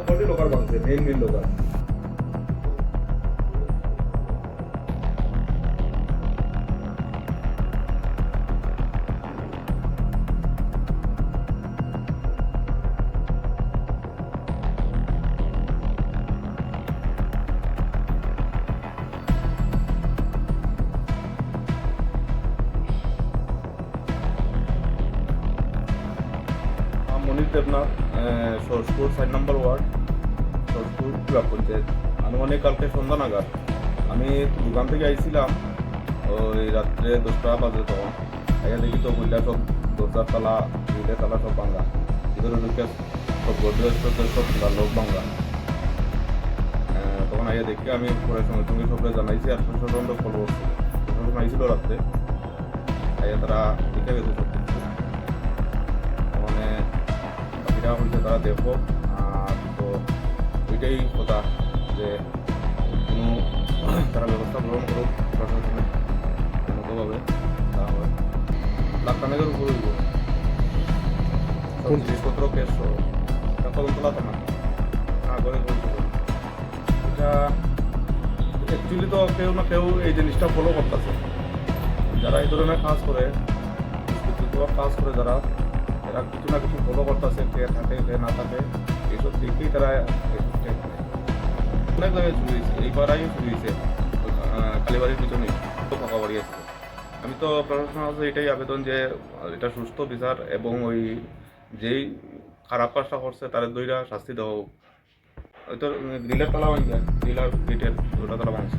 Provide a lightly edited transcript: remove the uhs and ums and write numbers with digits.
কোটি লোকার ভাঙছে, main Looker. মনির দেবনাথ, সরসপুর 4 নম্বর word, Saraspur গ্রাম পঞ্চায়েত। আনুমানিক কালকে সন্ধ্যা নাগাদ আমি দোকান থেকে আইছিলাম, ওই রাত্রে 10টা বাজে। তখন আইয়া দেখি তো বইটা সব দরজার তালা, গ্রিলের তালা সব ভাঙা, ভিতরে ঢুকে সব গোদরেজ টোদরেজ সব খোলা, লোক ভাঙা। তখন আইয়া দেখি আমি পরে সঙ্গে সঙ্গে সবরে জানাইছি, আর প্রশাসন কল করছি। প্রশাসন আইছিল রাত্রে, আইয়া তারা দেখে গেছে সব কিছু। মানে বাকিটা হচ্ছে তারা দেখো। আর তো ওইটাই কথা যে কোনো তারা ব্যবস্থা গ্রহণ করুক প্রশাসনে মতোভাবে, তাহলে লাখ খানেকের উপর হইব জিনিসপত্র কেস কদমতলা থানা আগে বলতে পারি। এটা অ্যাকচুয়ালি তো কেউ না কেউ এই জিনিসটা ফলো করতেছে। যারা এই ধরনের কাজ করে, কাজ করে যারা, এরা কিছু না কিছু ফলো করতেছে, কে থাকে কে না থাকে, এইসব দেখেই তারা অনেক জায়গায় চুরি হয়েছে। এইবারাই চুরি হয়েছে কালীবাড়ির পিছনেই তো ফাঁকা বাড়ি আছে। আমি তো প্রশাসনের কাছে এটাই আবেদন যে এটা সুস্থ বিচার, এবং ওই যেই খারাপ কাজটা করছে তাদের দইরা শাস্তি দেওয়া হোক। হয়তো গ্রিলের তালা ভাঙছে, গ্রিল আর গেটের দুটা তালা ভাঙছে।